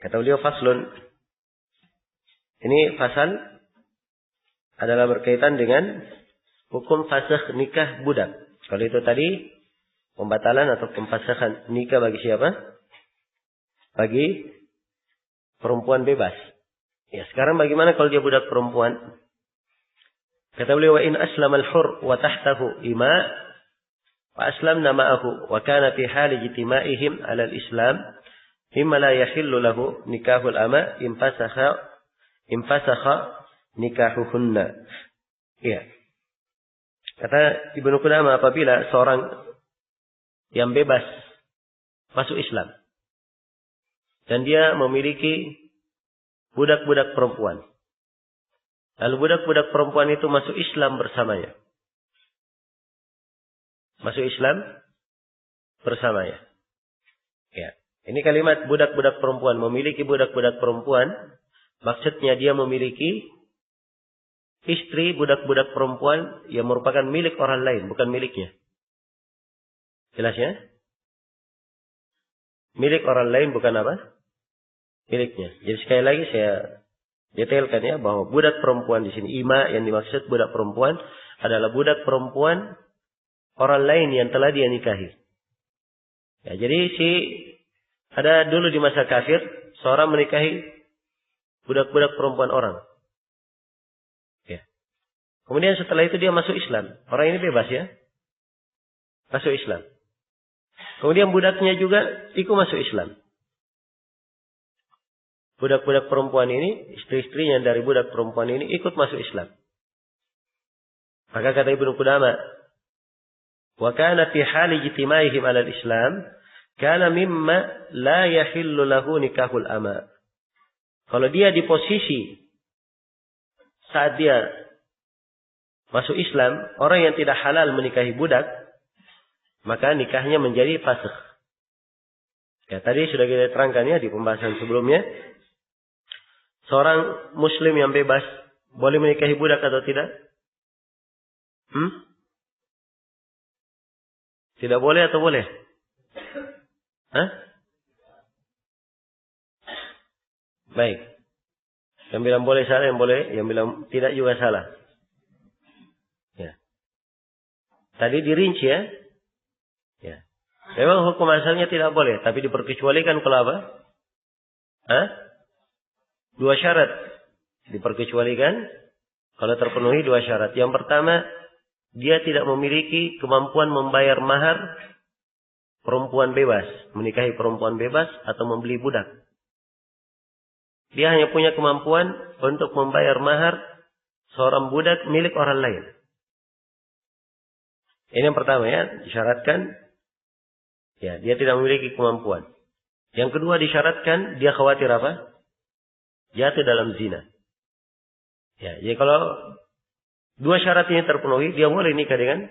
Kata beliau faslun. Ini fasal adalah berkaitan dengan hukum fasakh nikah budak. Kalau itu tadi pembatalan atau pemfasakhan nikah bagi siapa? Bagi perempuan bebas. Ya, sekarang bagaimana kalau dia budak perempuan? Kata beliau, wa in aslama al-hur wa tahtahu ima wa aslamna ma'ahu wa kana fi hali ijtima'ihim 'ala al-islam mimma la yahillu lahu nikahul ama infasakha nikahuhunna. Ya. Kata Ibnu Qudamah, apabila seorang yang bebas masuk Islam dan dia memiliki budak-budak perempuan, lalu budak-budak perempuan itu masuk Islam bersamanya. Masuk Islam bersamanya. Ya. Ini kalimat budak-budak perempuan, memiliki budak-budak perempuan, maksudnya dia memiliki istri budak-budak perempuan yang merupakan milik orang lain, bukan miliknya. Jelas ya? Milik orang lain bukan apa? Miliknya. Jadi sekali lagi saya detailkan ya, bahwa budak perempuan di sini, ima yang dimaksud budak perempuan adalah budak perempuan orang lain yang telah dia nikahi. Ya, jadi ada dulu di masa kafir, seorang menikahi budak-budak perempuan orang. Ya. Kemudian setelah itu dia masuk Islam. Orang ini bebas ya. Masuk Islam. Kemudian budaknya juga ikut masuk Islam. Budak-budak perempuan ini, istri-istrinya dari budak perempuan ini ikut masuk Islam. Maka kata Ibnu Qudamah, wa kana fi hali ijtimaihim 'ala al-islam kana mimma la yahillu lahu nikahul ama. Kalau dia di posisi saat dia masuk Islam, orang yang tidak halal menikahi budak, maka nikahnya menjadi fasakh. Ya, tadi sudah kita terangkan ya di pembahasan sebelumnya. Seorang muslim yang bebas boleh menikahi budak atau tidak? Tidak boleh atau boleh? Hah? Baik. Yang bilang boleh salah, yang bilang tidak juga salah. Ya. Tadi dirinci ya. Ya. Memang hukum asalnya tidak boleh, tapi diperkecualikan kalau apa? Hah? 2 syarat diperkecualikan kalau terpenuhi 2 syarat. Yang pertama, dia tidak memiliki kemampuan membayar mahar perempuan bebas, menikahi perempuan bebas atau membeli budak. Dia hanya punya kemampuan untuk membayar mahar seorang budak milik orang lain. Ini yang pertama ya, disyaratkan ya, dia tidak memiliki kemampuan. Yang kedua disyaratkan dia khawatir apa? Jatuh dalam zina. Ya, jadi kalau 2 syarat ini terpenuhi, dia boleh nikah dengan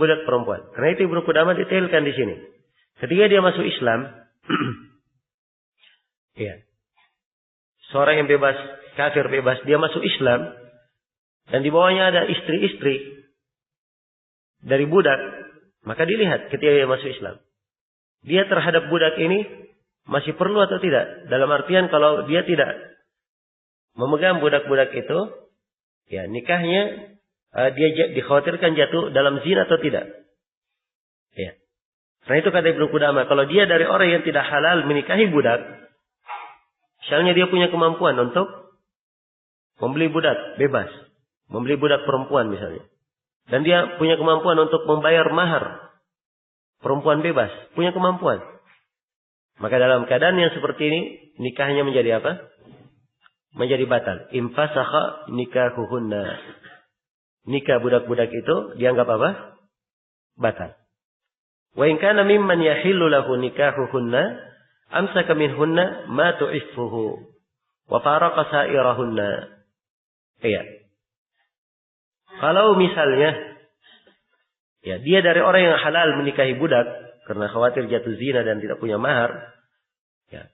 budak perempuan. Karena itu Ibnu Qudamah detailkan di sini. Ketika dia masuk Islam, ya, seorang yang bebas, kafir bebas, dia masuk Islam, dan di bawahnya ada istri-istri dari budak, maka dilihat ketika dia masuk Islam, dia terhadap budak ini masih perlu atau tidak? Dalam artian kalau dia tidak memegang budak-budak itu, ya nikahnya dia dikhawatirkan jatuh dalam zina atau tidak. Ya. Karena itu kata Ibnu Qudamah, kalau dia dari orang yang tidak halal menikahi budak, misalnya dia punya kemampuan untuk membeli budak bebas, membeli budak perempuan misalnya, dan dia punya kemampuan untuk membayar mahar perempuan bebas, punya kemampuan. Maka dalam keadaan yang seperti ini, nikahnya menjadi apa? Menjadi batal. Infasakha nikahuhunna. Nikah budak-budak itu dianggap apa? Batal. Wa in kana mimman yahillu lahu nikahuhunna, amsaka minhunna ma tu'iffuhu wa faraqa sa'irahunna. Iya. Kalau misalnya ya, dia dari orang yang halal menikahi budak karena khawatir jatuh zina dan tidak punya mahar. Ya.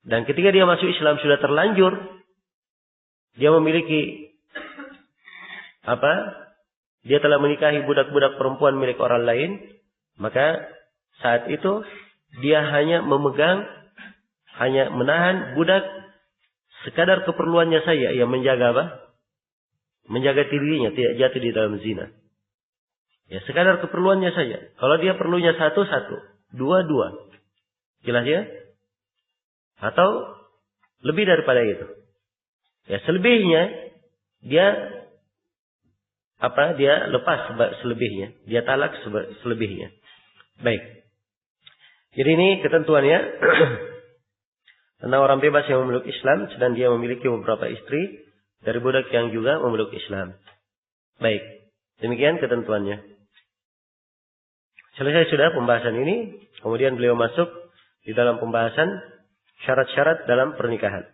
Dan ketika dia masuk Islam sudah terlanjur, dia memiliki apa? Dia telah menikahi budak-budak perempuan milik orang lain, maka saat itu dia hanya memegang hanya menahan budak sekadar keperluannya saja, yang menjaga apa? Menjaga dirinya tidak jatuh di dalam zina. Ya, sekadar keperluannya saja. Kalau dia perlunya satu, dua. Jelas ya? Atau lebih daripada itu. Ya, selebihnya dia dia lepas selebihnya, dia talak selebihnya. Baik. Jadi ini ketentuannya tentang orang bebas yang memeluk Islam sedang dia memiliki beberapa istri dari budak yang juga memeluk Islam. Baik. Demikian ketentuannya. Selesai sudah pembahasan ini, kemudian beliau masuk di dalam pembahasan syarat-syarat dalam pernikahan.